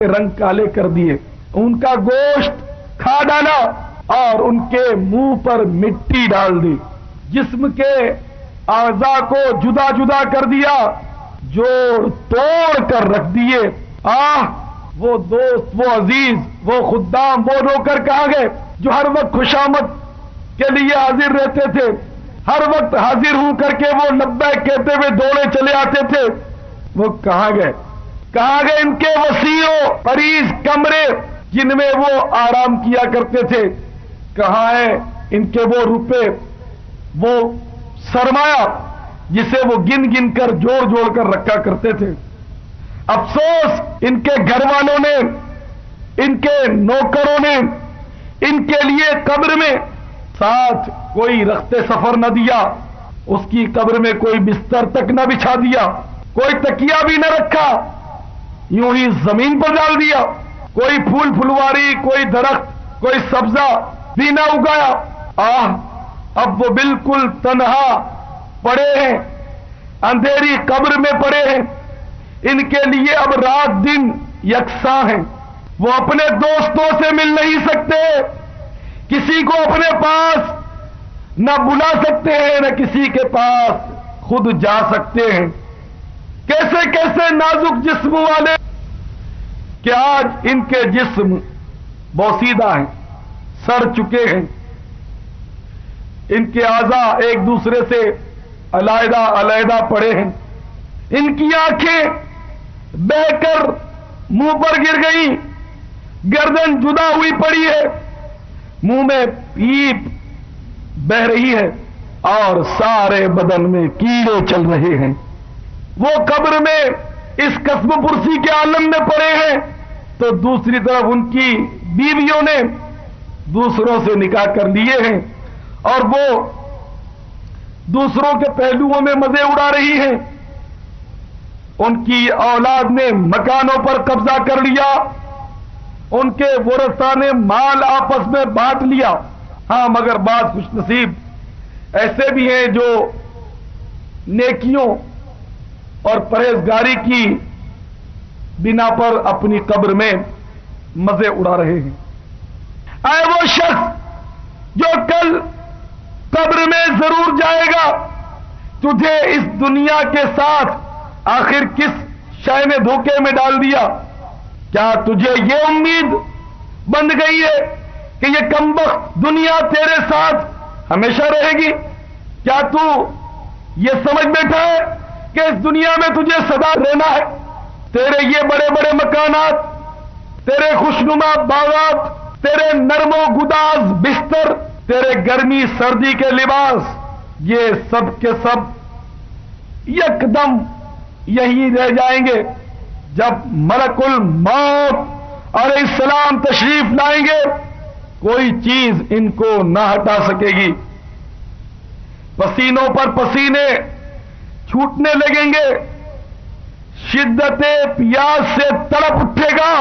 رنگ کالے کر دیے، ان کا گوشت کھا ڈالا اور ان کے منہ پر مٹی ڈال دی، جسم کے اعضاء کو جدا جدا کر دیا، جوڑ توڑ کر رکھ دیے۔ وہ دوست، وہ عزیز، وہ خدام، وہ نوکر کہاں گئے جو ہر وقت خوشامد کے لیے حاضر رہتے تھے، ہر وقت حاضر ہو کر کے وہ لبیک کہتے ہوئے دوڑے چلے آتے تھے؟ وہ کہاں گئے؟ کہاں گئے ان کے وسیع و عریض کمرے جن میں وہ آرام کیا کرتے تھے؟ کہاں ہے ان کے وہ روپے، وہ سرمایہ جسے وہ گن گن کر جوڑ جوڑ کر رکھا کرتے تھے؟ افسوس ان کے گھر والوں نے، ان کے نوکروں نے ان کے لیے قبر میں ساتھ کوئی رخت سفر نہ دیا، اس کی قبر میں کوئی بستر تک نہ بچھا دیا، کوئی تکیہ بھی نہ رکھا، یوں ہی زمین پر ڈال دیا، کوئی پھول پھلواری، کوئی درخت، کوئی سبزہ بھی نہ اگایا۔ اب وہ بالکل تنہا پڑے ہیں، اندھیری قبر میں پڑے ہیں، ان کے لیے اب رات دن یکساں ہیں، وہ اپنے دوستوں سے مل نہیں سکتے، کسی کو اپنے پاس نہ بلا سکتے ہیں، نہ کسی کے پاس خود جا سکتے ہیں۔ کیسے کیسے نازک جسم والے کہ آج ان کے جسم بوسیدہ ہیں، سڑ چکے ہیں، ان کے اعضاء ایک دوسرے سے علیحدہ علیحدہ پڑے ہیں، ان کی آنکھیں بہ کر منہ پر گر گئی، گردن جدا ہوئی پڑی ہے، منہ میں پیپ بہ رہی ہے اور سارے بدن میں کیڑے چل رہے ہیں۔ وہ قبر میں اس قسم پرسی کے عالم میں پڑے ہیں، تو دوسری طرف ان کی بیویوں نے دوسروں سے نکاح کر لیے ہیں اور وہ دوسروں کے پہلوؤں میں مزے اڑا رہی ہیں، ان کی اولاد نے مکانوں پر قبضہ کر لیا، ان کے ورثاء نے مال آپس میں بانٹ لیا۔ ہاں، مگر بعض خوش نصیب ایسے بھی ہیں جو نیکیوں اور پرہیزگاری کی بنا پر اپنی قبر میں مزے اڑا رہے ہیں۔ اے وہ شخص جو کل قبر میں ضرور جائے گا، تجھے اس دنیا کے ساتھ آخر کس شے نے دھوکے میں ڈال دیا؟ کیا تجھے یہ امید بند گئی ہے کہ یہ کمبخت دنیا تیرے ساتھ ہمیشہ رہے گی؟ کیا تو یہ سمجھ بیٹھا ہے کہ اس دنیا میں تجھے سدا رہنا ہے؟ تیرے یہ بڑے بڑے مکانات، تیرے خوشنما باغات، تیرے نرم و گداز بستر، تیرے گرمی سردی کے لباس، یہ سب کے سب یک دم یہی رہ جائیں گے۔ جب ملک الموت علیہ السلام تشریف لائیں گے، کوئی چیز ان کو نہ ہٹا سکے گی، پسینوں پر پسینے چھوٹنے لگیں گے، شدت پیاس سے تڑپ اٹھے گا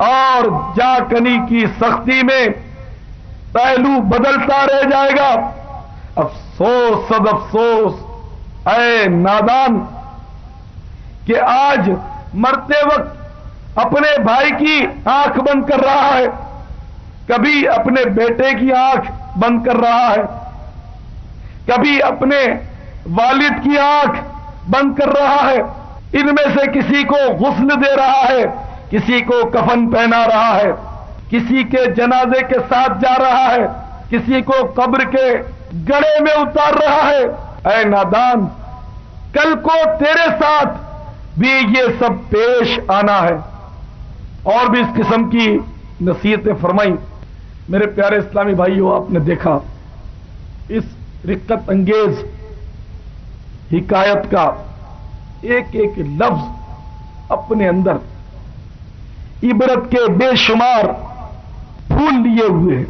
اور جا کنی کی سختی میں پہلو بدلتا رہ جائے گا۔ افسوس صد افسوس اے نادان کہ آج مرتے وقت اپنے بھائی کی آنکھ بند کر رہا ہے، کبھی اپنے بیٹے کی آنکھ بند کر رہا ہے، کبھی اپنے والد کی آنکھ بند کر رہا ہے، ان میں سے کسی کو غسل دے رہا ہے، کسی کو کفن پہنا رہا ہے، کسی کے جنازے کے ساتھ جا رہا ہے، کسی کو قبر کے گڑھے میں اتار رہا ہے۔ اے نادان، کل کو تیرے ساتھ بھی یہ سب پیش آنا ہے۔ اور بھی اس قسم کی نصیحتیں فرمائیں۔ میرے پیارے اسلامی بھائیوں، آپ نے دیکھا اس رقت انگیز حکایت کا ایک ایک لفظ اپنے اندر عبرت کے بے شمار پھول لیے ہوئے ہیں۔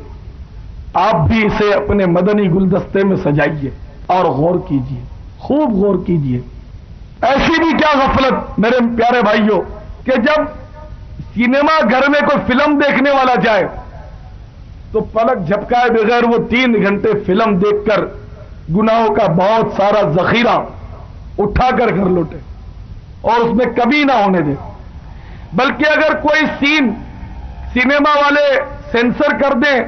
آپ بھی اسے اپنے مدنی گلدستے میں سجائیے اور غور کیجیے، خوب غور کیجیے۔ ایسی بھی کیا غفلت میرے پیارے بھائیوں کہ جب سینما گھر میں کوئی فلم دیکھنے والا جائے تو پلک جھپکائے بغیر وہ 3 گھنٹے فلم دیکھ کر گناہوں کا بہت سارا ذخیرہ اٹھا کر گھر لوٹے اور اس میں کبھی نہ ہونے دے۔ بلکہ اگر کوئی سین سینما والے سینسر کر دیں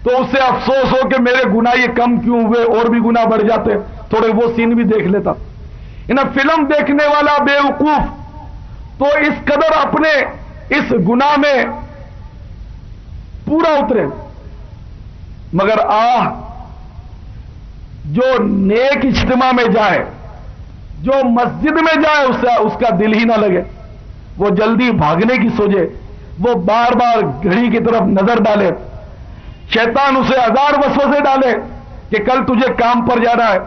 تو اسے افسوس ہو کہ میرے گناہ یہ کم کیوں ہوئے، اور بھی گناہ بڑھ جاتے، تھوڑے وہ سین بھی دیکھ لیتا۔ فلم دیکھنے والا بے وقوف تو اس قدر اپنے اس گناہ میں پورا اترے، مگر جو نیک اجتماع میں جائے، جو مسجد میں جائے، اس کا دل ہی نہ لگے، وہ جلدی بھاگنے کی سوچے، وہ بار بار گھڑی کی طرف نظر ڈالے، شیطان اسے ہزار وسوسے ڈالے کہ کل تجھے کام پر جانا ہے،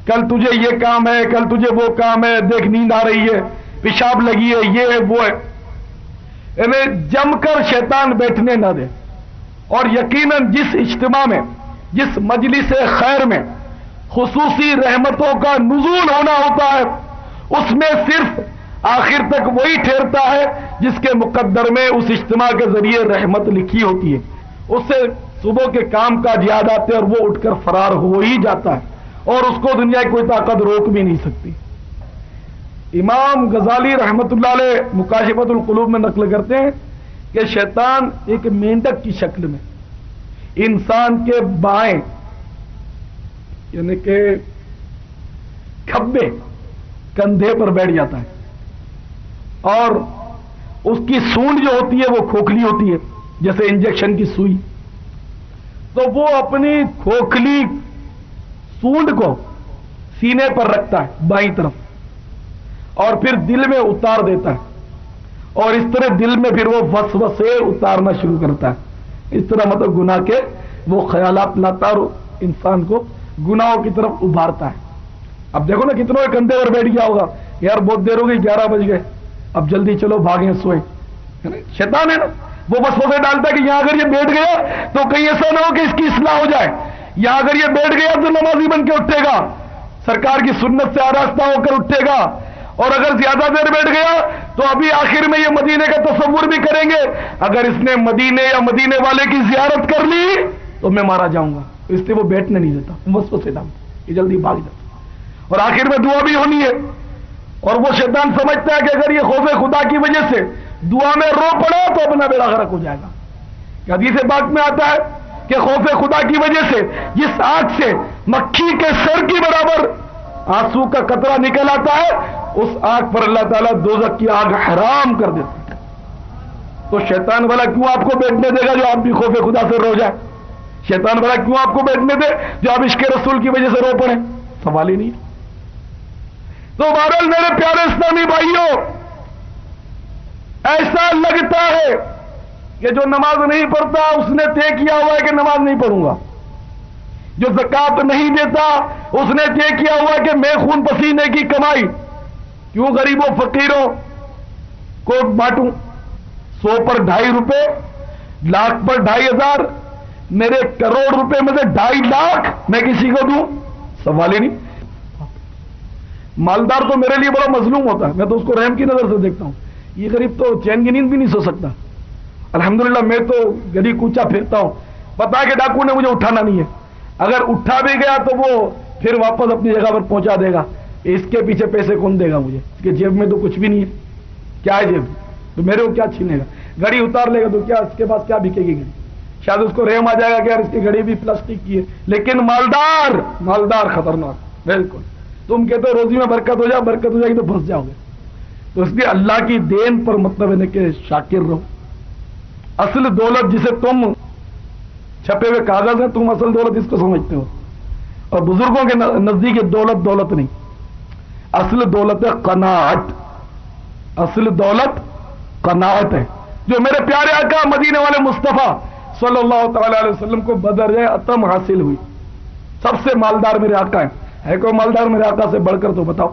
کل تجھے یہ کام ہے، کل تجھے وہ کام ہے، دیکھ نیند آ رہی ہے، پیشاب لگی ہے، یہ ہے وہ ہے، انہیں جم کر شیطان بیٹھنے نہ دے۔ اور یقیناً جس اجتماع میں، جس مجلس خیر میں خصوصی رحمتوں کا نزول ہونا ہوتا ہے، اس میں صرف آخر تک وہی ٹھہرتا ہے جس کے مقدر میں اس اجتماع کے ذریعے رحمت لکھی ہوتی ہے، اس سے صبح کے کام کاج یاد آتے ہیں اور وہ اٹھ کر فرار ہو ہی جاتا ہے، اور اس کو دنیا کی کوئی طاقت روک بھی نہیں سکتی۔ امام غزالی رحمت اللہ علیہ مکاشفۃ القلوب میں نقل کرتے ہیں کہ شیطان ایک مینڈک کی شکل میں انسان کے بائیں یعنی کہ کھبے کندھے پر بیٹھ جاتا ہے، اور اس کی سونڈ جو ہوتی ہے وہ کھوکھلی ہوتی ہے جیسے انجیکشن کی سوئی، تو وہ اپنی کھوکھلی سونڈ کو سینے پر رکھتا ہے بائیں طرف، اور پھر دل میں اتار دیتا ہے، اور اس طرح دل میں پھر وہ وسوسے اتارنا شروع کرتا ہے، اس طرح مطلب گناہ کے وہ خیالات لاتا اور انسان کو گناہوں کی طرف ابھارتا ہے۔ اب دیکھو نا کتنوں کے کندھے پر بیٹھ گیا ہوگا، یار بہت دیر ہو گئی، 11 بج گئے، اب جلدی چلو بھاگیں سوئیں، شیطان ہے نا، وہ وسوسے ڈالتا ہے کہ یہاں اگر یہ بیٹھ گیا تو کہیں ایسا نہ ہو کہ اس کی اصلاح ہو جائے، یہاں اگر یہ بیٹھ گیا تو نمازی بن کے اٹھے گا، سرکار کی سنت سے آراستہ ہو کر اٹھے گا، اور اگر زیادہ دیر بیٹھ گیا تو ابھی آخر میں یہ مدینے کا تصور بھی کریں گے، اگر اس نے مدینے یا مدینے والے کی زیارت کر لی تو میں مارا جاؤں گا، اس لیے وہ بیٹھنے نہیں دیتا، وسوسے ڈالتا، یہ جلدی بھاگ جاتا، اور آخر میں دعا بھی ہونی ہے، اور وہ شیطان سمجھتا ہے کہ اگر یہ خوف خدا کی وجہ سے دعا میں رو پڑا تو اپنا بیڑا غرق ہو جائے گا۔ حدیث پاک میں آتا ہے کہ خوف خدا کی وجہ سے جس آنکھ سے مکھی کے سر کی برابر آنسو کا قطرہ نکل آتا ہے، اس آنکھ پر اللہ تعالیٰ دوزخ کی آگ حرام کر دیتا ہے۔ تو شیطان والا کیوں آپ کو بیٹھنے دے گا جو آپ بھی خوف خدا سے رو جائے؟ شیطان والا کیوں آپ کو بیٹھنے دے جو آپ عشق رسول کی وجہ سے رو پڑے؟ سوال ہی نہیں۔ تو بہرحال میرے پیارے اسلامی بھائیوں، ایسا لگتا ہے کہ جو نماز نہیں پڑھتا اس نے طے کیا ہوا ہے کہ نماز نہیں پڑھوں گا، جو زکات نہیں دیتا اس نے طے کیا ہوا ہے کہ میں خون پسینے کی کمائی کیوں غریبوں فقیروں کو بانٹوں، 100 پر 2.5 روپے، لاکھ پر 2.5 ہزار، میرے کروڑ روپے میں سے 2.5 لاکھ میں کسی کو دوں؟ سوال ہی نہیں۔ مالدار تو میرے لیے بڑا مظلوم ہوتا ہے، میں تو اس کو رحم کی نظر سے دیکھتا ہوں، یہ غریب تو چین کی نیند بھی نہیں سو سکتا۔ الحمدللہ میں تو گلی کوچا پھرتا ہوں، پتا ہے کہ ڈاکو نے مجھے اٹھانا نہیں ہے، اگر اٹھا بھی گیا تو وہ پھر واپس اپنی جگہ پر پہنچا دے گا، اس کے پیچھے پیسے کون دے گا مجھے؟ اس کے جیب میں تو کچھ بھی نہیں ہے، کیا ہے جیب تو میرے کو کیا چھینے گا؟ گھڑی اتار لے گا تو کیا اس کے پاس کیا بکے گی گھڑی؟ شاید اس کو رحم آ جائے گا کہ یار اس کی گھڑی بھی پلاسٹک کی ہے، لیکن مالدار خطرناک، بالکل تم کہتے ہو روزی میں برکت ہو جائے گی تو پھنس جاؤ گے۔ تو اس لیے اللہ کی دین پر مطلب ہے کہ شاکر رہو۔ اصل دولت جسے تم چھپے ہوئے کاغذ ہیں، تم اصل دولت اس کو سمجھتے ہو، اور بزرگوں کے نزدیک دولت نہیں، اصل دولت ہے قناعت، اصل دولت قناعت ہے، جو میرے پیارے آقا مدینے والے مصطفیٰ صلی اللہ تعالی علیہ وسلم کو بدر عتم حاصل ہوئی۔ سب سے مالدار میرے آقا ہیں، ہے کوئی مالدار میرے آقا سے بڑھ کر؟ تو بتاؤ،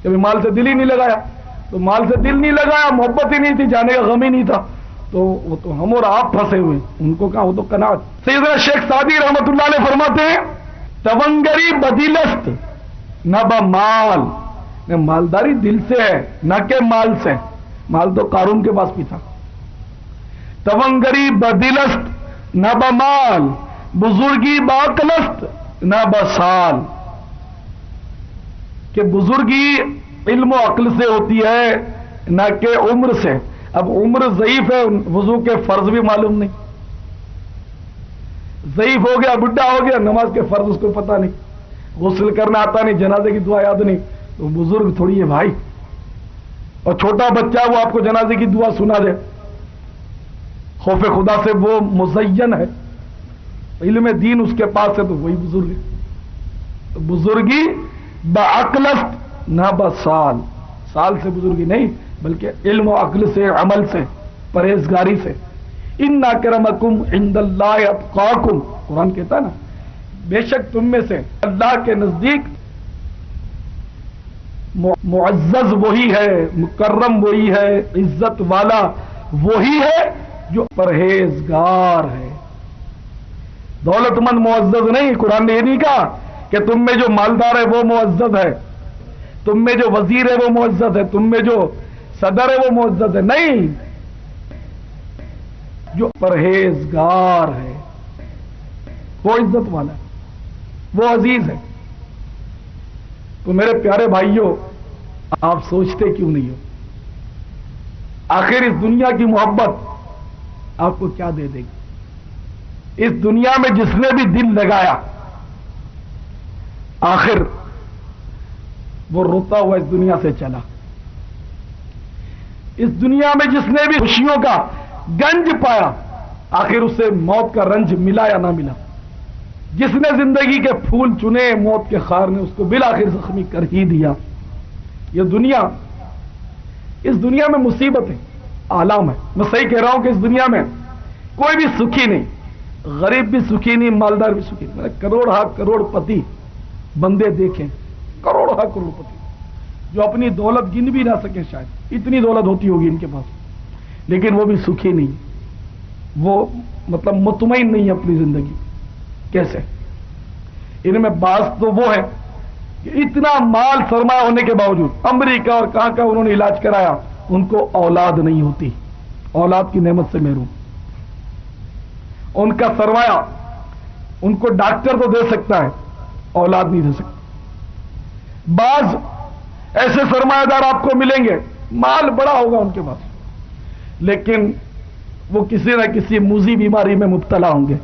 کبھی مال سے دل ہی نہیں لگایا، تو مال سے دل نہیں لگایا، محبت ہی نہیں تھی، جانے کا غم ہی نہیں تھا، تو وہ تو ہم اور آپ پھنسے ہوئے، ان کو کہاں، وہ تو قناعت۔ سیدنا شیخ سعدی رحمت اللہ علیہ فرماتے ہیں تونگری بدلست نہ بمال، مالداری دل سے ہے نہ کہ مال سے، مال تو قارون کے پاس بھی تھا۔ تونگری بدلست نہ بمال، بزرگی باقلست نہ بسال، کہ بزرگی علم و عقل سے ہوتی ہے، نہ کہ عمر سے. اب عمر ضعیف ہے, وضو کے فرض بھی معلوم نہیں, ضعیف ہو گیا, بڈھا ہو گیا, نماز کے فرض اس کو پتہ نہیں, غسل کرنا آتا نہیں, جنازے کی دعا یاد نہیں, تو بزرگ تھوڑی ہے بھائی. اور چھوٹا بچہ وہ آپ کو جنازے کی دعا سنا دے, خوف خدا سے وہ مزین ہے, علم دین اس کے پاس ہے, تو وہی بزرگ ہے. تو بزرگی بعقل است نہ بسال, سال سے بزرگی نہیں بلکہ علم و عقل سے, عمل سے, پرہیزگاری سے. ان اکرمکم عند اللہ اتقاکم, قرآن کہتا ہے نا بے شک تم میں سے اللہ کے نزدیک معزز وہی ہے, مکرم وہی ہے, عزت والا وہی ہے جو پرہیزگار ہے. دولت مند معزز نہیں, قرآن نے یہ نہیں کہا کہ تم میں جو مالدار ہے وہ معزز ہے, تم میں جو وزیر ہے وہ معزز ہے, تم میں جو صدر ہے وہ معزز ہے, نہیں, جو پرہیزگار ہے وہ عزت والا ہے, وہ عزیز ہے. تو میرے پیارے بھائیوں, آپ سوچتے کیوں نہیں ہو آخر اس دنیا کی محبت آپ کو کیا دے دے گی؟ اس دنیا میں جس نے بھی دل لگایا آخر وہ روتا ہوا اس دنیا سے چلا. اس دنیا میں جس نے بھی خوشیوں کا گنج پایا آخر اسے موت کا رنج ملا یا نہ ملا. جس نے زندگی کے پھول چنے موت کے خار نے اس کو بالآخر زخمی کر ہی دیا. یہ دنیا, اس دنیا میں مصیبت ہے, عالم ہے. میں صحیح کہہ رہا ہوں کہ اس دنیا میں کوئی بھی سکھی نہیں, غریب بھی سکھی نہیں, مالدار بھی سکھی نہیں. میں نے کروڑ پتی بندے دیکھیں, کروڑ پتی جو اپنی دولت گن بھی نہ سکیں, شاید اتنی دولت ہوتی ہوگی ان کے پاس, لیکن وہ بھی سکھی نہیں, وہ مطلب مطمئن نہیں اپنی زندگی. کیسے؟ ان میں بعض تو وہ ہے کہ اتنا مال سرمایہ ہونے کے باوجود امریکہ اور کہاں کا انہوں نے علاج کرایا, ان کو اولاد نہیں ہوتی, اولاد کی نعمت سے محروم. ان کا سرمایہ ان کو ڈاکٹر تو دے سکتا ہے, اولاد نہیں دے سکتا. بعض ایسے سرمایہ دار آپ کو ملیں گے, مال بڑا ہوگا ان کے پاس, لیکن وہ کسی نہ کسی موذی بیماری میں مبتلا ہوں گے.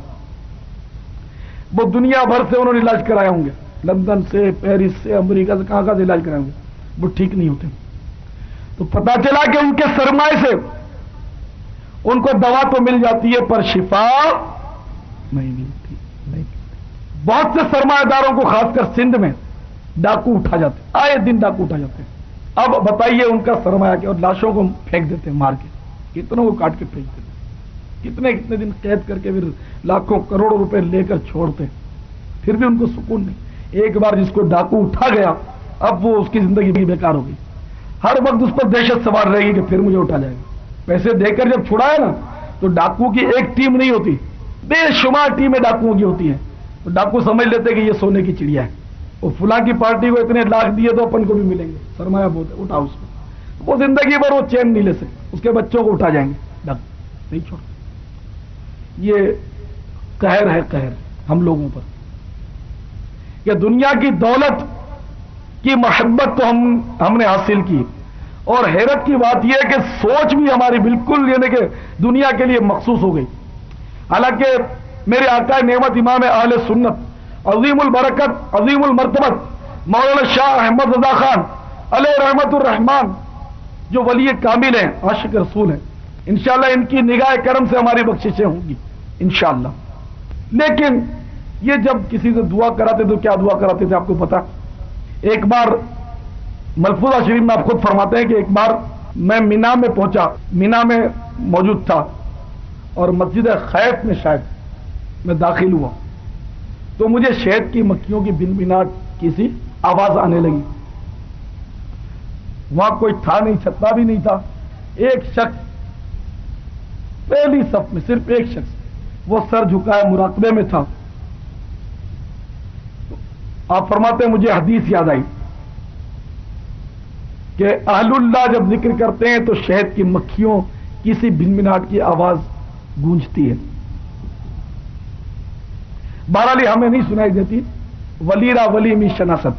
وہ دنیا بھر سے انہوں نے علاج کرائے ہوں گے, لندن سے, پیرس سے, امریکہ سے, کہاں سے علاج کرائے ہوں گے, وہ ٹھیک نہیں ہوتے. تو پتا چلا کہ ان کے سرمایہ سے ان کو دوا تو مل جاتی ہے پر شفا نہیں ملتی. بہت سے سرمایہ داروں کو خاص کر سندھ میں ڈاکو اٹھا جاتے, آئے دن ڈاکو اٹھا جاتے ہیں. اب بتائیے ان کا سرمایہ کیا, اور لاشوں کو پھینک دیتے ہیں مار کے, کتنوں کو کاٹ کے پھینک دیتے, کتنے دن قید کر کے پھر لاکھوں کروڑوں روپے لے کر چھوڑتے, پھر بھی ان کو سکون نہیں. ایک بار جس کو ڈاکو اٹھا گیا اب وہ اس کی زندگی بھی بیکار ہو گئی. ہر وقت اس پر دہشت سوار رہے گی کہ پھر مجھے اٹھا جائے گا. پیسے دے کر جب چھڑائے نا تو ڈاکو کی ایک ٹیم نہیں ہوتی, بے شمار ٹیمیں ڈاکوؤں کی ہوتی ہیں. تو ڈاکو سمجھ لیتے کہ یہ سونے کی چڑیا ہے, وہ فلاں کی پارٹی کو اتنے لاکھ دیے تو اپن کو بھی ملیں گے, سرمایہ بہت ہے, اٹھا اس کو. وہ زندگی بھر وہ چین نہیں لے سکتے, اس کے بچوں کو اٹھا جائیں گے, ڈاکو نہیں چھوڑ. یہ قہر ہے, قہر ہم لوگوں پر, کہ دنیا کی دولت کی محبت تو ہم نے حاصل کی, اور حیرت کی بات یہ ہے کہ سوچ بھی ہماری بالکل یعنی کہ دنیا کے لیے مخصوص ہو گئی. حالانکہ میرے آقا نعمت امام اہل سنت عظیم البرکت عظیم المرتبت مولانا شاہ احمد رضا خان علیہ رحمت الرحمان جو ولی کامل ہیں, عاشق رسول ہیں, انشاءاللہ ان کی نگاہ کرم سے ہماری بخششیں ہوں گی انشاءاللہ. لیکن یہ جب کسی سے دعا کراتے تو کیا دعا کراتے تھے آپ کو پتا؟ ایک بار ملفوظہ شریف میں آپ خود فرماتے ہیں کہ ایک بار میں مینا میں پہنچا, مینا میں موجود تھا, اور مسجد خیف میں شاید میں داخل ہوا تو مجھے شہد کی مکھیوں کی بن بناٹ کی سی آواز آنے لگی. وہاں کوئی تھا نہیں, چھتا بھی نہیں تھا. ایک شخص پہلی صف میں, صرف ایک شخص, وہ سر جھکائے مراقبے میں تھا. آپ فرماتے ہیں مجھے حدیث یاد آئی کہ اہل اللہ جب ذکر کرتے ہیں تو شہد کی مکھیوں کسی بھنبھناہٹ کی آواز گونجتی ہے. بہرحال ہمیں نہیں سنائی دیتی. ولی را ولی می شناست,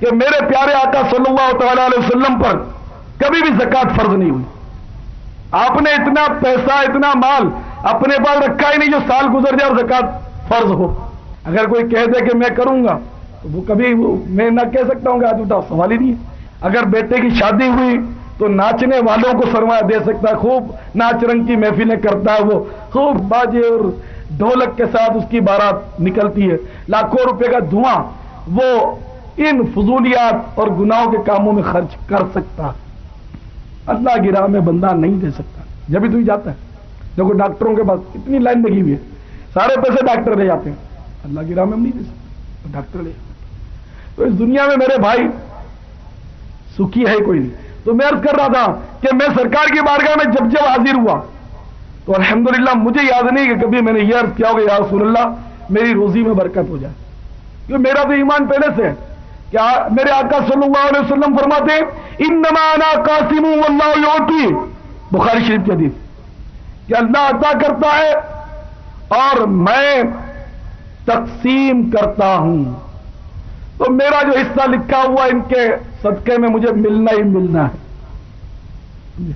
کہ میرے پیارے آقا صلی اللہ تعالی علیہ وسلم پر کبھی بھی زکوٰۃ فرض نہیں ہوئی. آپ نے اتنا پیسہ اتنا مال اپنے پاس رکھا ہی نہیں جو سال گزر جائے اور زکوٰۃ فرض ہو. اگر کوئی کہہ دے کہ میں کروں گا تو وہ کبھی میں نہ کہہ سکتا ہوں کہ آج اٹھا، سوال ہی نہیں ہے. اگر بیٹے کی شادی ہوئی تو ناچنے والوں کو سرمایہ دے سکتا ہے، خوب ناچ رنگ کی محفلیں کرتا ہے، وہ خوب باجے اور ڈھولک کے ساتھ اس کی بارات نکلتی ہے، لاکھوں روپے کا دھواں وہ ان فضولیات اور گناہوں کے کاموں میں خرچ کر سکتا. اللہ کی راہ میں بندہ نہیں دے سکتا. جبھی تو ہی جاتا ہے. دیکھو ڈاکٹروں کے پاس اتنی لائن لگی ہوئی ہے، سارے پیسے ڈاکٹر لے جاتے ہیں، اللہ کی راہ میں ہم نہیں دے سکتے، ڈاکٹر لے جاتے ہیں. تو اس دنیا میں میرے بھائی سکھی ہے کوئی نہیں. تو میں عرض کر رہا تھا کہ میں سرکار کی بارگاہ میں جب حاضر ہوا تو الحمدللہ مجھے یاد نہیں کہ کبھی میں نے یہ عرض کیا ہوگا یا رسول اللہ میری روزی میں برکت ہو جائے، کیونکہ میرا تو ایمان پہلے سے ہے کہ میرے آقا صلی اللہ علیہ وسلم فرماتے ہیں انما انا قاسم واللہ یعطی، بخاری شریف کی حدیث، کہ اللہ عطا کرتا ہے اور میں تقسیم کرتا ہوں. تو میرا جو حصہ لکھا ہوا ان کے صدقے میں مجھے ملنا ہی ملنا ہے.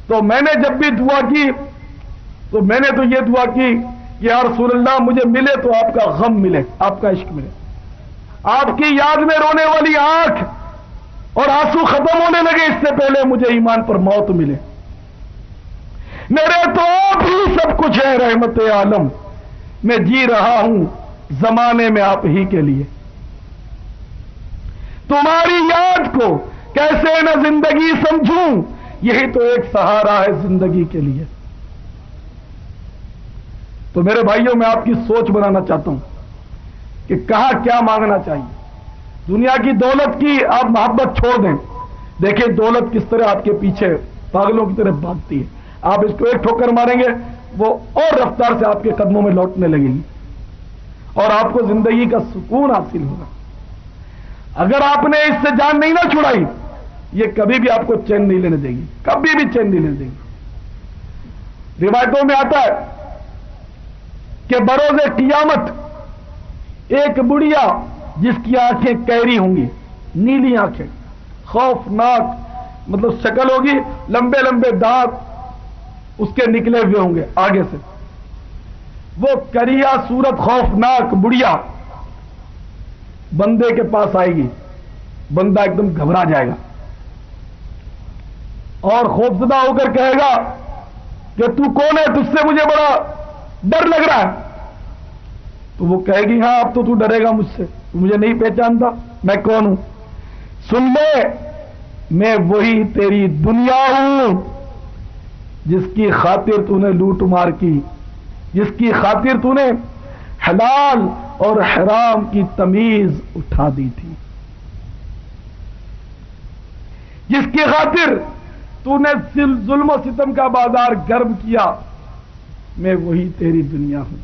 تو میں نے جب بھی دعا کی تو میں نے تو یہ دعا کی کہ یا رسول اللہ مجھے ملے تو آپ کا غم ملے، آپ کا عشق ملے، آپ کی یاد میں رونے والی آنکھ اور آنسو ختم ہونے لگے اس سے پہلے مجھے ایمان پر موت ملے. میرے تو آپ ہی سب کچھ ہے رحمت عالم، میں جی رہا ہوں زمانے میں آپ ہی کے لیے. تمہاری یاد کو کیسے نہ زندگی سمجھوں، یہی تو ایک سہارا ہے زندگی کے لیے. تو میرے بھائیوں میں آپ کی سوچ بنانا چاہتا ہوں کہ کہاں کیا مانگنا چاہیے. دنیا کی دولت کی آپ محبت چھوڑ دیں. دیکھیں دولت کس طرح آپ کے پیچھے پاگلوں کی طرح بھاگتی ہے. آپ اس کو ایک ٹھوکر ماریں گے وہ اور رفتار سے آپ کے قدموں میں لوٹنے لگے گی اور آپ کو زندگی کا سکون حاصل ہوگا. اگر آپ نے اس سے جان نہیں نہ چھڑائی یہ کبھی بھی آپ کو چین نہیں لینے دے گی، کبھی بھی چین نہیں لینے دے گی. روایتوں میں آتا ہے کہ بروز قیامت ایک بڑھیا جس کی آنکھیں کیری ہوں گی، نیلی آنکھیں، خوفناک مطلب شکل ہوگی، لمبے لمبے دانت اس کے نکلے ہوئے ہوں گے آگے سے، وہ کریا صورت خوفناک بڑھیا بندے کے پاس آئے گی. بندہ ایک دم گھبرا جائے گا اور خوفزدہ ہو کر کہے گا کہ تو کون ہے، تجھ سے مجھے بڑا ڈر لگ رہا ہے. تو وہ کہے گی ہاں اب تو ڈرے گا مجھ سے، تو مجھے نہیں پہچانتا میں کون ہوں. سن لے میں وہی تیری دنیا ہوں جس کی خاطر تو نے لوٹ مار کی، جس کی خاطر تو نے حلال اور حرام کی تمیز اٹھا دی تھی، جس کی خاطر تو نے ظلم و ستم کا بازار گرم کیا، میں وہی تیری دنیا ہوں.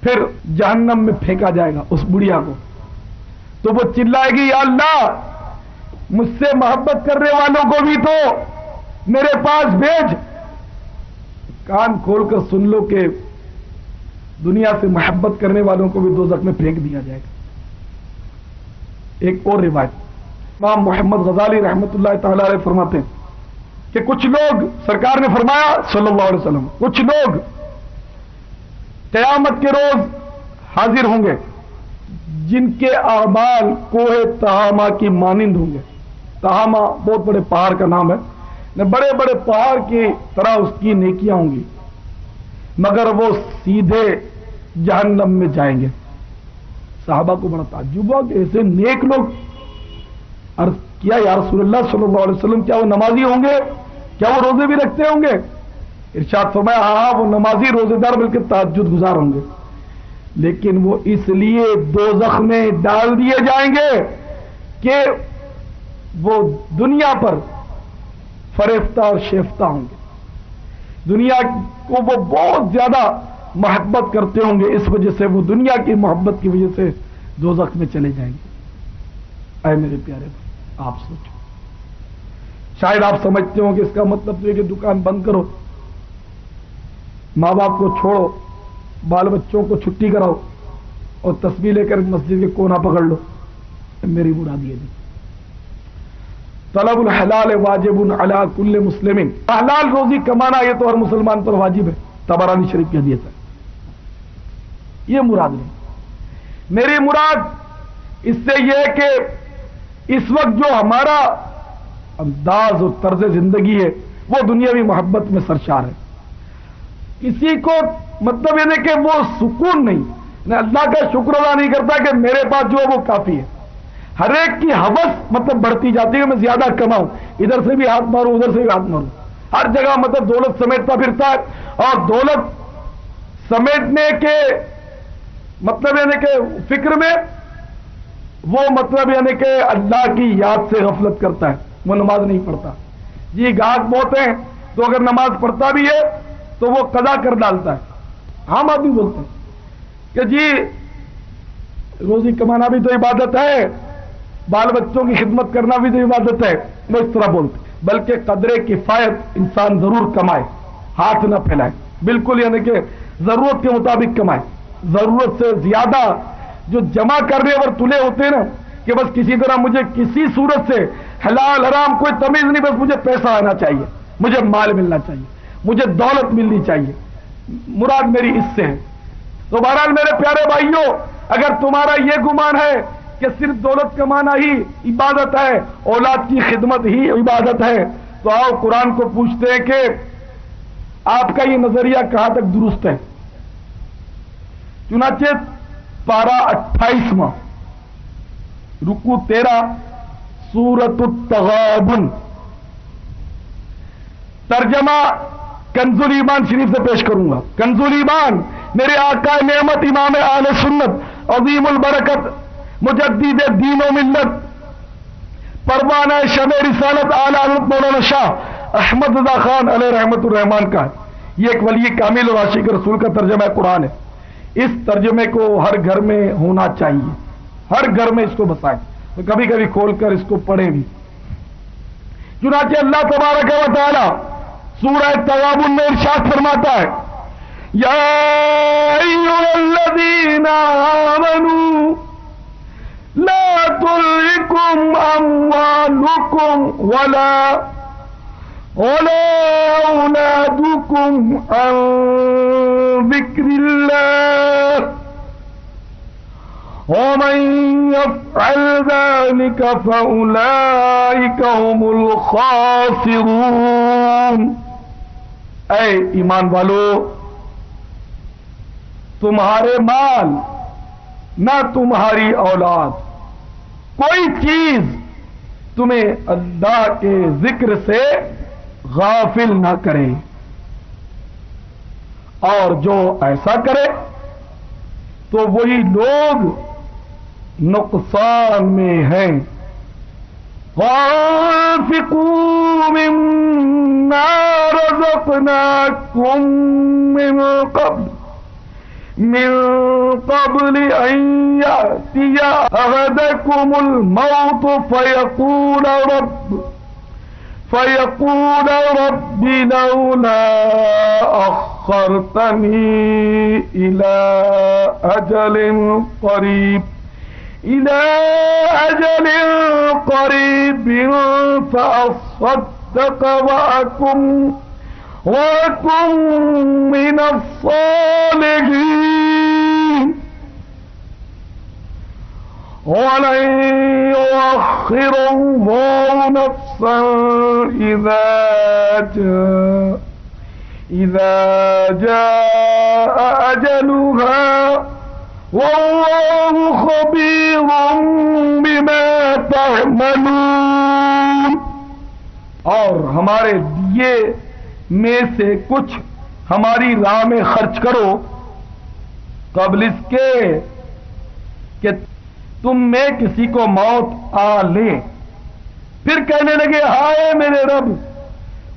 پھر جہنم میں پھینکا جائے گا اس بڑھیا کو. تو وہ چلائے گی یا اللہ مجھ سے محبت کرنے والوں کو بھی تو میرے پاس بھیج. کان کھول کر سن لو کہ دنیا سے محبت کرنے والوں کو بھی دوزخ میں پھینک دیا جائے گا. ایک اور روایت امام محمد غزالی رحمت اللہ تعالی علیہ فرماتے ہیں کہ کچھ لوگ، سرکار نے فرمایا صلی اللہ علیہ وسلم، کچھ لوگ قیامت کے روز حاضر ہوں گے جن کے اعمال کوہ تہامہ کی مانند ہوں گے. تہامہ بہت بڑے پہاڑ کا نام ہے، بڑے بڑے پہاڑ کی طرح اس کی نیکیاں ہوں گی، مگر وہ سیدھے جہنم میں جائیں گے. صحابہ کو بڑا تعجب ہوا کہ ایسے نیک لوگ. عرض کیا یا رسول اللہ صلی اللہ علیہ وسلم کیا وہ نمازی ہوں گے، کیا وہ روزے بھی رکھتے ہوں گے؟ ارشاد فرمایا ہاں وہ نمازی روزے دار بلکہ تہجد گزار ہوں گے، لیکن وہ اس لیے دوزخ میں ڈال دیے جائیں گے کہ وہ دنیا پر فریفتہ اور شیفتہ ہوں گے، دنیا کو وہ بہت زیادہ محبت کرتے ہوں گے، اس وجہ سے وہ دنیا کی محبت کی وجہ سے دوزخ میں چلے جائیں گے. اے میرے پیارے بھائی آپ سوچو، شاید آپ سمجھتے ہو کہ اس کا مطلب تو یہ کہ دکان بند کرو، ماں باپ کو چھوڑو، بال بچوں کو چھٹی کراؤ اور تسبیح لے کر مسجد کے کونا پکڑ لو. میری مراد یہ نہیں. طلب الحلال واجب علی کل مسلم، حلال روزی کمانا یہ تو ہر مسلمان پر واجب ہے، طبرانی شریف کی حدیث ہے. یہ مراد نہیں. میری مراد اس سے یہ کہ اس وقت جو ہمارا انداز اور طرز زندگی ہے وہ دنیاوی محبت میں سرشار ہے. کسی کو مطلب یہ نہیں کہ وہ سکون نہیں، میں اللہ کا شکر ادا نہیں کرتا کہ میرے پاس جو ہے وہ کافی ہے. ہر ایک کی ہوس مطلب بڑھتی جاتی ہے، میں زیادہ کماؤں، ادھر سے بھی ہاتھ ماروں ادھر سے بھی ہاتھ ماروں، ہر جگہ مطلب دولت سمیٹتا پھرتا ہے. اور دولت سمیٹنے کے مطلب یعنی کہ فکر میں وہ مطلب یعنی کہ اللہ کی یاد سے غفلت کرتا ہے، وہ نماز نہیں پڑھتا. جی گاہک بہت ہیں تو اگر نماز پڑھتا بھی ہے تو وہ قضا کر ڈالتا ہے. عام آدمی بولتے ہیں کہ جی روزی کمانا بھی تو عبادت ہے، بال بچوں کی خدمت کرنا بھی تو عبادت ہے. وہ اس طرح بولتے، بلکہ قدر کفایت انسان ضرور کمائے، ہاتھ نہ پھیلائے، بالکل یعنی کہ ضرورت کے مطابق کمائے. ضرورت سے زیادہ جو جمع کرنے اور تلے ہوتے ہیں نا کہ بس کسی طرح مجھے کسی صورت سے حلال حرام کوئی تمیز نہیں، بس مجھے پیسہ آنا چاہیے، مجھے مال ملنا چاہیے، مجھے دولت ملنی چاہیے، مراد میری اس سے ہے. تو بہرحال میرے پیارے بھائیوں، اگر تمہارا یہ گمان ہے کہ صرف دولت کمانا ہی عبادت ہے، اولاد کی خدمت ہی عبادت ہے، تو آؤ قرآن کو پوچھتے ہیں کہ آپ کا یہ نظریہ کہاں تک درست ہے. چنانچہ پارہ 28واں رکوع 13 سورۃ التغابن، ترجمہ کنز الایمان شریف سے پیش کروں گا. کنز الایمان میرے آقا نعمت امام اہل سنت عظیم البرکت مجدد دین و ملت پروانہ شب رسالت اعلی حضرت مولانا شاہ احمد رضا خان علیہ رحمت الرحمان کا ہے. یہ ایک ولی کامل اور عاشق رسول کا ترجمہ قرآن ہے. اس ترجمے کو ہر گھر میں ہونا چاہیے، ہر گھر میں اس کو بسائیں، تو کبھی کبھی کھول کر اس کو پڑھیں بھی. چنانچہ اللہ تبارک و تعالی سورہ تغابن میں ارشاد فرماتا ہے، یا ایھا الذین آمنوا لا تلہکم اموالکم ولا اولادکم عن ذکر اللہ ومن يفعل ذلك فأولئك هم الخاسرون. اے ایمان والو، تمہارے مال نہ تمہاری اولاد کوئی چیز تمہیں اللہ کے ذکر سے غافل نہ کرے، اور جو ایسا کرے تو وہی لوگ نقصان میں ہیں. وَأَنفِقُوا مِمَّا رَزَقْنَاكُم من قبل أن يأتي أحدكم الموت فيقول رب لولا أخرتني إلى أجل قريب فأصدق وأكن من الصالحين ولن يؤخر الله نفسا إذا جاء أجلها والله خبير بما تعملون. اور ہمارے دیے میں سے کچھ ہماری راہ میں خرچ کرو قبل اس کے کہ تم میں کسی کو موت آ لے، پھر کہنے لگے ہائے میرے رب،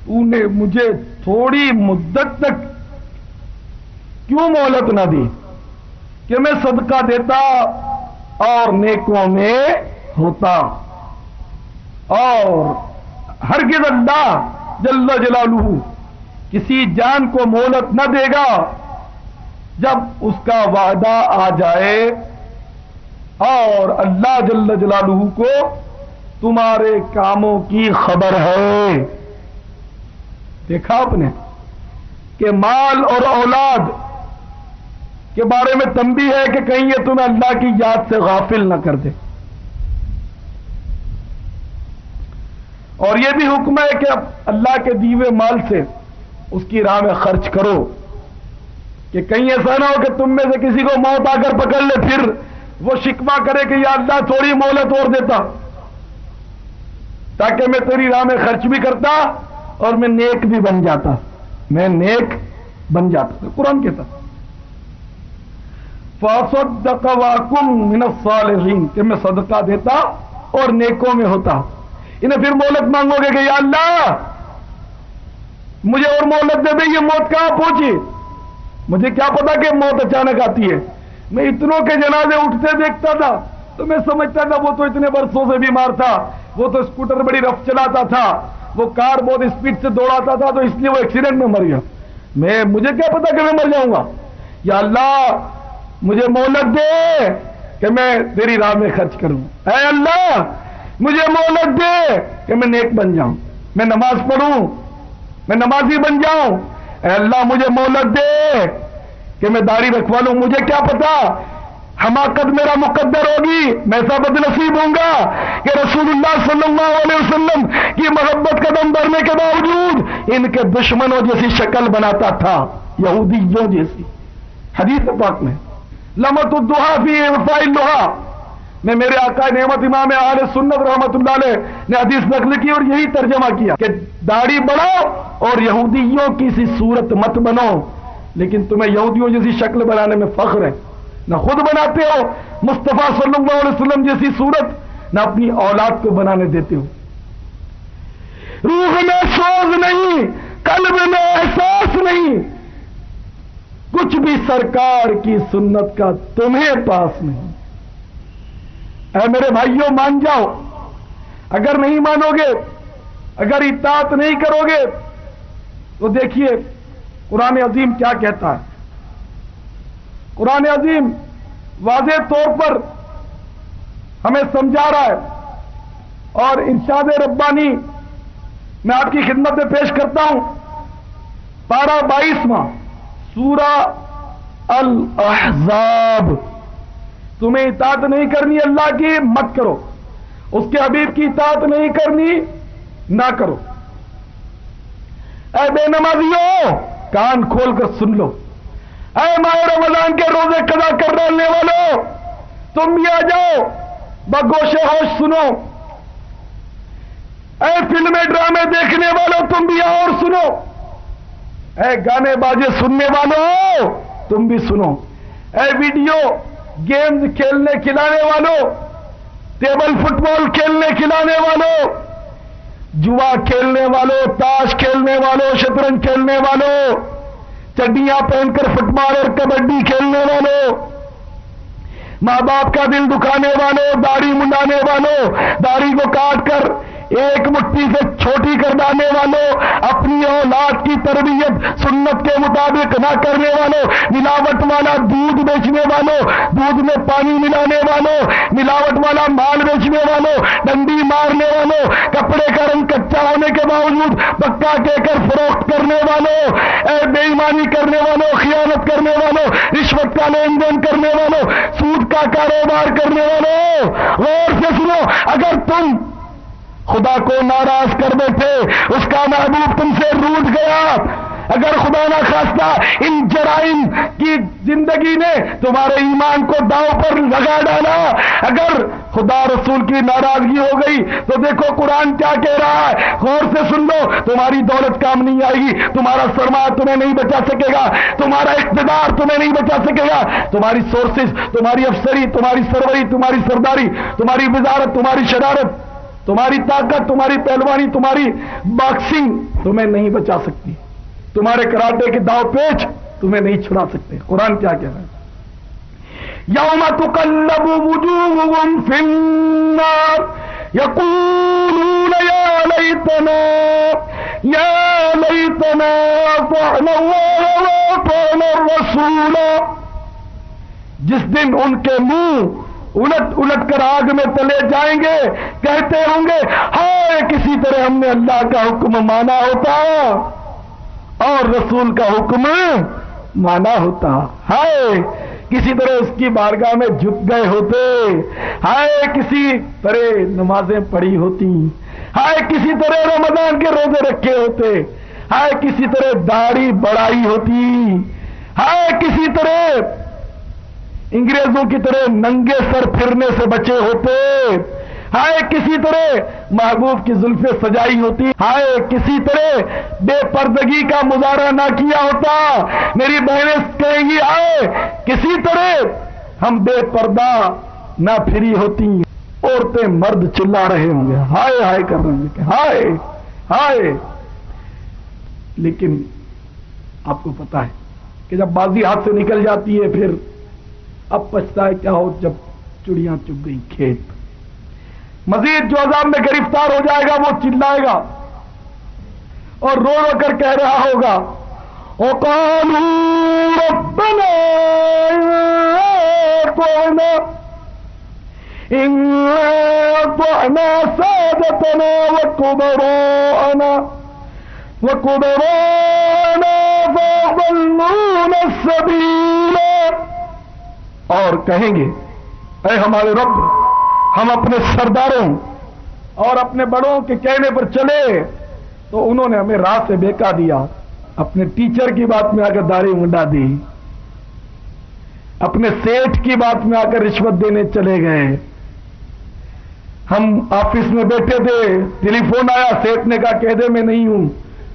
تو نے مجھے تھوڑی مدت تک کیوں مہلت نہ دی کہ میں صدقہ دیتا اور نیکوں میں ہوتا. اور ہرگز اللہ جل جلالہ کسی جان کو مہلت نہ دے گا جب اس کا وعدہ آ جائے اور اللہ جل جلالہ کو تمہارے کاموں کی خبر ہے۔ دیکھا آپ نے کہ مال اور اولاد کے بارے میں تنبیہ ہے کہ کہیں یہ تمہیں اللہ کی یاد سے غافل نہ کر دے، اور یہ بھی حکم ہے کہ اب اللہ کے دیے ہوئے مال سے اس کی راہ میں خرچ کرو، کہ کہیں ایسا نہ ہو کہ تم میں سے کسی کو موت آ کر پکڑ لے پھر وہ شکوہ کرے کہ یا اللہ تھوڑی مہلت اور دیتا تاکہ میں تیری راہ میں خرچ بھی کرتا اور میں نیک بھی بن جاتا، میں نیک بن جاتا۔ قرآن کہتا فَصَدَّقَ وَأَكُن مِّنَ الصَّالِحِينَ کہ میں صدقہ دیتا اور نیکوں میں ہوتا۔ انہیں پھر مہلت مانگو گے کہ یا اللہ مجھے اور مہلت دے دے، یہ موت کہاں پہنچی، مجھے کیا پتا کہ موت اچانک آتی ہے، میں اتنوں کے جنازے اٹھتے دیکھتا تھا تو میں سمجھتا تھا وہ تو اتنے برسوں سے بیمار تھا، وہ تو اسکوٹر بڑی رف چلاتا تھا، وہ کار بہت اسپیڈ سے دوڑاتا تھا تو اس لیے وہ ایکسیڈنٹ میں مر گیا، مجھے کیا پتا کہ میں مر جاؤں گا، یا اللہ مجھے مہلت دے کہ میں تیری راہ میں خرچ کروں، اے اللہ مجھے مہلت دے کہ میں نیک بن جاؤں، میں نماز پڑھوں، میں نمازی بن جاؤں، اے اللہ مجھے مہلت دے کہ میں داڑھی رکھوا لوں، مجھے کیا پتا حماقت میرا مقدر ہوگی، میں ایسا بد نصیب ہوں گا کہ رسول اللہ صلی اللہ علیہ وسلم کی محبت قدم بھرنے کے باوجود ان کے دشمنوں جیسی شکل بناتا تھا، یہودیوں جیسی۔ حدیث پاک میں لمت الدحا فی وفاء اللحا میں میرے آقا نعمت امام اہل سنت رحمت اللہ علیہ نے حدیث نقل کی اور یہی ترجمہ کیا کہ داڑھی بڑھاؤ اور یہودیوں کی سی صورت مت بنو، لیکن تمہیں یہودیوں جیسی شکل بنانے میں فخر ہے، نہ خود بناتے ہو مصطفیٰ صلی اللہ علیہ وسلم جیسی صورت، نہ اپنی اولاد کو بنانے دیتے ہو۔ روح میں سوز نہیں، قلب میں احساس نہیں، کچھ بھی سرکار کی سنت کا تمہیں پاس نہیں۔ اے میرے بھائیوں مان جاؤ، اگر نہیں مانو گے، اگر اطاعت نہیں کرو گے تو دیکھیے قرآن عظیم کیا کہتا ہے۔ قرآن عظیم واضح طور پر ہمیں سمجھا رہا ہے، اور ارشاد ربانی میں آپ کی خدمت میں پیش کرتا ہوں، پارہ 22واں سورہ الاحزاب۔ تمہیں اطاعت نہیں کرنی اللہ کی مت کرو، اس کے حبیب کی اطاعت نہیں کرنی نہ کرو۔ اے بے نمازیوں کان کھول کر سن لو، اے ماہ رمضان کے روزے قضا کرنے والوں تم بھی آ جاؤ، بگوش ہوش سنو، اے فلمیں ڈرامے دیکھنے والوں تم بھی آؤ اور سنو، اے گانے باجے سننے والوں تم بھی سنو، اے ویڈیو گیمز کھیلنے کھلانے والوں، ٹیبل فٹ بال کھیلنے کھلانے والوں، جوا کھیلنے والوں، تاش کھیلنے والوں، شطرنج کھیلنے والوں، چڈیاں پہن کر فٹ بال اور کبڈی کھیلنے والوں، ماں باپ کا دل دکھانے والوں، داڑھی منڈانے والوں، داڑھی کو کاٹ کر ایک مٹھی سے چھوٹی کر ڈالنے والوں، اپنی اولاد کی تربیت سنت کے مطابق نہ کرنے والوں، ملاوٹ والا دودھ بیچنے والوں، دودھ میں پانی ملانے والوں، ملاوٹ والا مال بیچنے والوں، ڈنڈی مارنے والوں، کپڑے کا رنگ کچا ہونے کے باوجود پکا کہہ کر فروخت کرنے والوں، اے بے ایمانی کرنے والوں، خیانت کرنے والوں، رشوت کا لین دین کرنے والوں، سود کا کاروبار کرنے والوں، غور سے سنو، اگر تم خدا کو ناراض کر بیٹھے، اس کا محبوب تم سے روٹھ گیا، اگر خدا نہ خواستہ ان جرائم کی زندگی نے تمہارے ایمان کو داؤ پر لگا ڈالا، اگر خدا رسول کی ناراضگی ہو گئی تو دیکھو قرآن کیا کہہ رہا ہے، غور سے سن لو، تمہاری دولت کام نہیں آئے گی، تمہارا سرمایہ تمہیں نہیں بچا سکے گا، تمہارا اقتدار تمہیں نہیں بچا سکے گا، تمہاری سورسز، تمہاری افسری، تمہاری سروری، تمہاری سرداری، تمہاری وزارت، تمہاری شرارت، تمہاری طاقت، تمہاری پہلوانی، تمہاری باکسنگ تمہیں نہیں بچا سکتی، تمہارے کراٹے کے داؤ پیچ تمہیں نہیں چھڑا سکتے۔ قرآن کیا کہہ رہا ہے؟ یوم تقلب وجوہہم فی النار یقولون یا لیتنا اطعنا اللہ واطعنا الرسول۔ جس دن ان کے منہ الٹ الٹ کر آگ میں تلے جائیں گے، کہتے ہوں گے ہائے کسی طرح ہم نے اللہ کا حکم مانا ہوتا اور رسول کا حکم مانا ہوتا، ہائے کسی طرح اس کی بارگاہ میں جھک گئے ہوتے، ہائے کسی طرح نمازیں پڑھی ہوتی، ہائے کسی طرح رمضان کے روزے رکھے ہوتے، ہائے کسی طرح داڑھی بڑھائی ہوتی، ہائے کسی طرح انگریزوں کی طرح ننگے سر پھرنے سے بچے ہوتے، ہائے کسی طرح محبوب کی زلفیں سجائی ہوتی، ہائے کسی طرح بے پردگی کا مظاہرہ نہ کیا ہوتا۔ میری بہنیں کہیں گی ہائے کسی طرح ہم بے پردہ نہ پھری ہوتی، عورتیں مرد چلا رہے ہوں گے، ہائے ہائے کر رہے ہوں گے، ہائے ہائے۔ لیکن آپ کو پتا ہے کہ جب بازی ہاتھ سے نکل جاتی ہے پھر اب پچھتا ہے کیا ہو جب چڑیاں چگ گئی کھیت۔ مزید جو عذاب میں گرفتار ہو جائے گا وہ چلائے گا اور رو رو کر کہہ رہا ہوگا وَقَالُوا رَبَّنَا إِنَّا أَطَعْنَا سَادَتَنَا وَكُبَرَاءَنَا فَأَضَلُّونَا السَّبِيلَ، اور کہیں گے اے ہمارے رب ہم اپنے سرداروں اور اپنے بڑوں کے کہنے پر چلے تو انہوں نے ہمیں راہ سے بہکا دیا، اپنے ٹیچر کی بات میں آ کر داڑھی منڈا دی، اپنے سیٹھ کی بات میں آ کر رشوت دینے چلے گئے۔ ہم آفس میں بیٹھے تھے، ٹیلی فون آیا، سیٹھ نے کہا کہہ دے میں نہیں ہوں،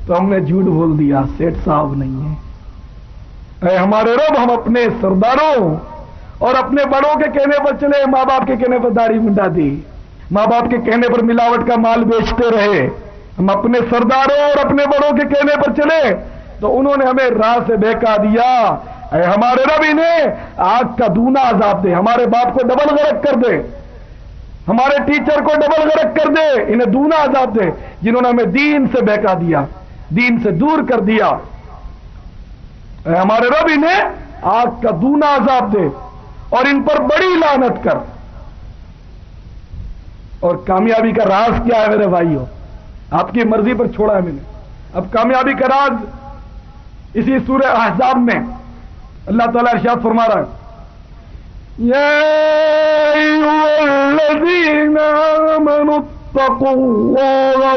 تو ہم نے جھوٹ بول دیا سیٹھ صاحب نہیں ہے۔ اے ہمارے رب ہم اپنے سرداروں اور اپنے بڑوں کے کہنے پر چلے، ماں باپ کے کہنے پر داڑھی منڈا دی، ماں باپ کے کہنے پر ملاوٹ کا مال بیچتے رہے، ہم اپنے سرداروں اور اپنے بڑوں کے کہنے پر چلے تو انہوں نے ہمیں راہ سے بہکا دیا۔ اے ہمارے رب انہیں آگ کا دونا عذاب دے، ہمارے باپ کو ڈبل غرق کر دے، ہمارے ٹیچر کو ڈبل غرق کر دے، انہیں دونا عذاب دے جنہوں نے ہمیں دین سے بہکا دیا، دین سے دور کر دیا۔ اے ہمارے رب انہیں آگ کا دونا عذاب دے اور ان پر بڑی لعنت کر۔ اور کامیابی کا راز کیا ہے میرے بھائیوں؟ آپ کی مرضی پر چھوڑا ہے میں نے۔ اب کامیابی کا راز اسی سورہ احزاب میں اللہ تعالیٰ ارشاد فرما رہا ہے یا ایھا الذین آمنوا اتقوا اللہ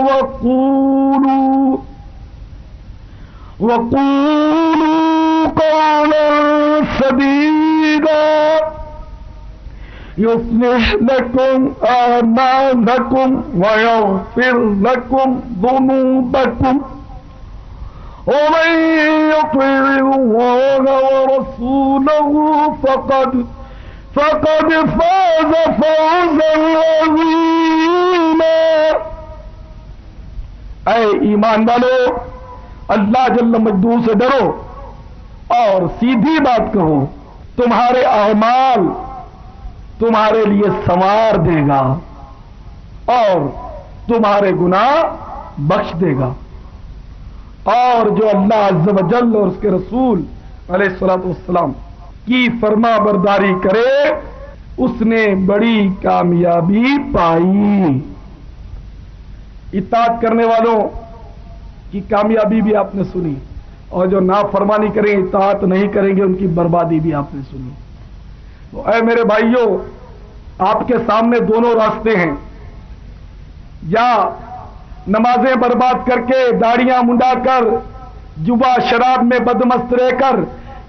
وقولوا قولا سدیدا يصلح لكم أعمالكم ويغفر لكم ذنوبكم ومن يطع الله ورسوله فقد فاز فوزا عظيما۔ اے ایمان والو اللہ جل مجدہ سے ڈرو اور سیدھی بات کہو، تمہارے اعمال تمہارے لیے سنوار دے گا اور تمہارے گناہ بخش دے گا، اور جو اللہ عز و جل اور اس کے رسول علیہ الصلوۃ والسلام کی فرما برداری کرے اس نے بڑی کامیابی پائی۔ اطاعت کرنے والوں کی کامیابی بھی آپ نے سنی، اور جو نافرمانی کریں اطاعت نہیں کریں گے ان کی بربادی بھی آپ نے سنی۔ تو اے میرے بھائیوں آپ کے سامنے دونوں راستے ہیں، یا نمازیں برباد کر کے داڑیاں منڈا کر جوا شراب میں بدمست رہ کر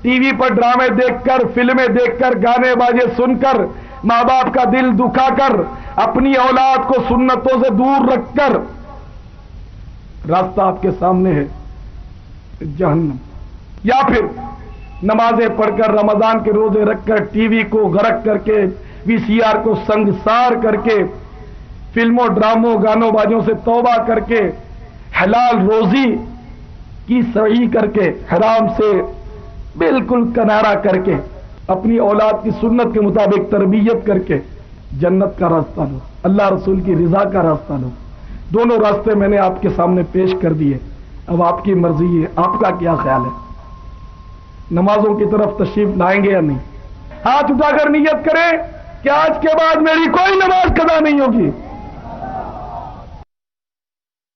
ٹی وی پر ڈرامے دیکھ کر فلمیں دیکھ کر گانے باجے سن کر ماں باپ کا دل دکھا کر اپنی اولاد کو سنتوں سے دور رکھ کر، راستہ آپ کے سامنے ہے جہنم، یا پھر نمازیں پڑھ کر رمضان کے روزے رکھ کر ٹی وی کو غرق کر کے وی سی آر کو سنگسار کر کے فلموں ڈراموں گانوں بازوں سے توبہ کر کے حلال روزی کی صحیح کر کے حرام سے بالکل کنارہ کر کے اپنی اولاد کی سنت کے مطابق تربیت کر کے جنت کا راستہ لو، اللہ رسول کی رضا کا راستہ لو۔ دونوں راستے میں نے آپ کے سامنے پیش کر دیے، اب آپ کی مرضی ہے، آپ کا کیا خیال ہے؟ نمازوں کی طرف تشریف لائیں گے یا نہیں؟ ہاتھ اٹھا کر نیت کریں کہ آج کے بعد میری کوئی نماز قضا نہیں ہوگی.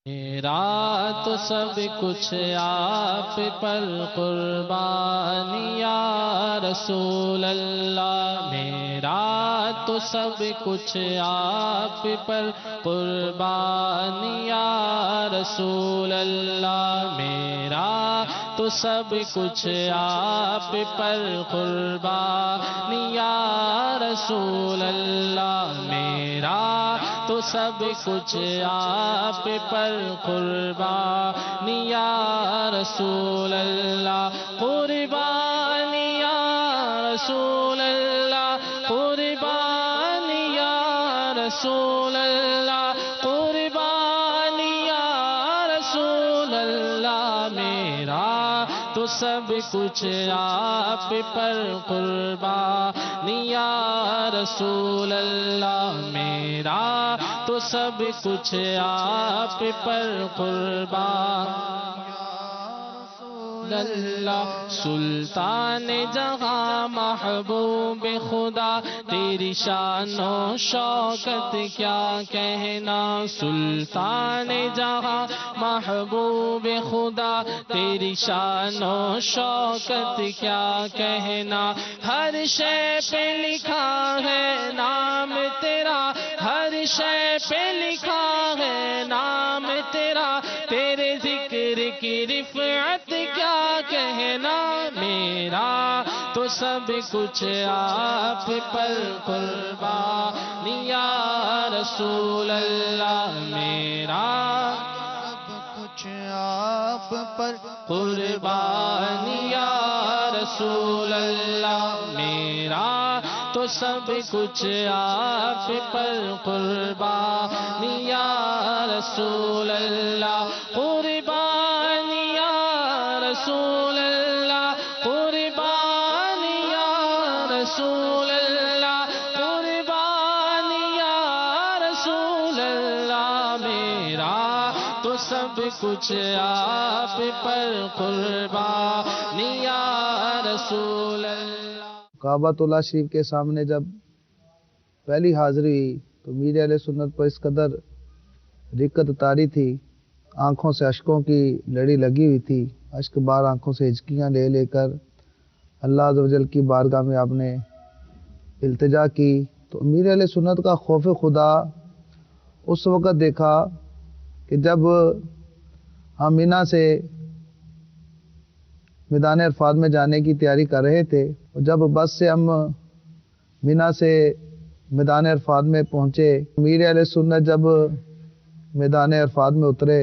میرا تو سب کچھ آپ پر قربان یا رسول اللہ، میرا تو سب کچھ آپ پر قربان یا رسول اللہ، میرا تو سب کچھ آپ پر قربان یا رسول اللہ، میرا تو سب کچھ آپ پر قربان یا رسول اللہ، قربان یا رسول اللہ، قربان یا رسول اللہ، قربان یا رسول اللہ، میرا تو سب کچھ آپ پر قربان یا رسول اللہ، میرا تو سب کچھ آپ پر قربان اللہ، سلطان جہاں محبوب خدا، تیری شان و شوکت کیا کہنا، سلطان جہاں محبوب خدا، تیری شان و شوکت کیا کہنا، ہر شے پہ لکھا ہے نام تیرا، ہر شے پہ لکھا ہے نام تیرا، تیرے ذکر کی رفعت کیا کہنا، میرا تو سب کچھ آپ پر قربان یا رسول اللہ، میرا سب کچھ آپ پر قربان یا رسول اللہ، میرا تو سب کچھ آپ پر قربان یا رسول اللہ، قربان یا رسول اللہ، قربان یا رسول اللہ، قربان یا رسول اللہ، میرا تو سب کچھ آپ پر قربان یا رسول اللہ۔ کعبۃ اللہ شریف کے سامنے جب پہلی حاضری ہوئی تو میر اہل سنت پر اس قدر رقت اتاری تھی، آنکھوں سے اشکوں کی لڑی لگی ہوئی تھی، اشک بار آنکھوں سے ہچکیاں لے لے کر اللہ عز و جل کی بارگاہ میں آپ نے التجا کی، تو میر اہل سنت کا خوف خدا اس وقت دیکھا کہ جب ہم مینا سے میدان عرفات میں جانے کی تیاری کر رہے تھے، اور جب بس سے ہم مینا سے میدان عرفات میں پہنچے، میر اہل سنت جب میدان عرفات میں اترے،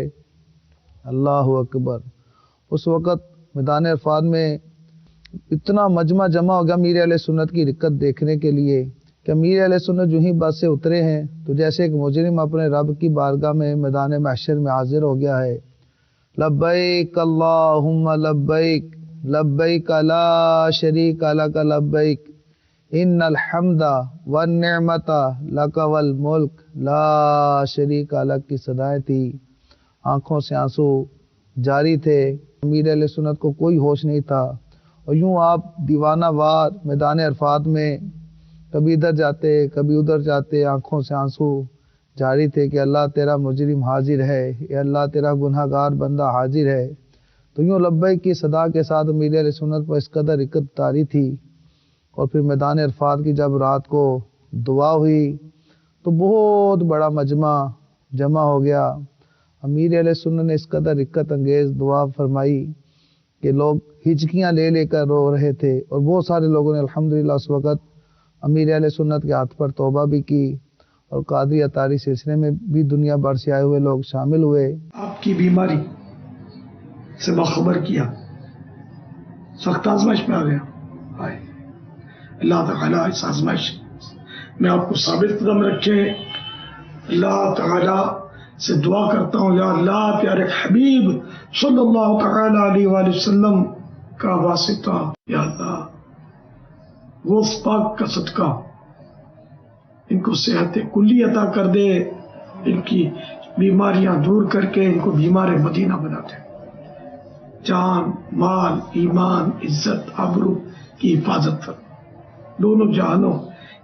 اللہ اکبر، اس وقت میدان عرفات میں اتنا مجمع جمع ہو گیا میر اہل سنت کی رکت دیکھنے کے لیے کہ میر اہل سنت جو ہی بس سے اترے ہیں تو جیسے ایک مجرم اپنے رب کی بارگاہ میں میدان محشر میں حاضر ہو گیا ہے، لبیک اللہم لبیک لبیک لا شریک لک لبیک ان الحمد والنعمت لک والملک لا شریک لک کی صدائیں تھی، آنکھوں سے آنسو جاری تھے، امیر اہل سنت کو کوئی ہوش نہیں تھا، اور یوں آپ دیوانہ وار میدان عرفات میں کبھی ادھر جاتے کبھی ادھر جاتے، آنکھوں سے آنسو جاری تھے کہ اللہ تیرا مجرم حاضر ہے، اے اللہ تیرا گناہ گار بندہ حاضر ہے، تو یوں لبیک کی صدا کے ساتھ امیر اہل سنت پر اس قدر رکت تاری تھی۔ اور پھر میدان عرفات کی جب رات کو دعا ہوئی تو بہت بڑا مجمع جمع ہو گیا، امیر اہل سنت نے اس قدر رکت انگیز دعا فرمائی کہ لوگ ہچکیاں لے لے کر رو رہے تھے، اور بہت سارے لوگوں نے الحمدللہ اس وقت امیر اہل سنت کے ہاتھ پر توبہ بھی کی، اور قادری اطاری سلسلے میں بھی دنیا بھر سے آئے ہوئے لوگ شامل ہوئے۔ آپ کی بیماری سے باخبر کیا، سخت آزمائش میں آ گیا، اللہ تعالیٰ اس آزمائش میں آپ کو ثابت قدم رکھے۔ اللہ تعالیٰ سے دعا کرتا ہوں، یا اللہ پیارے حبیب صلی اللہ تعالیٰ علیہ وآلہ وسلم کا واسطہ، یا اللہ وہ اس پاک کا صدقہ ان کو صحت کلی عطا کر دے، ان کی بیماریاں دور کر کے ان کو بیمار مدینہ بنا دے، جان مال ایمان عزت آبرو کی حفاظت کر، دونوں جہانوں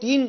3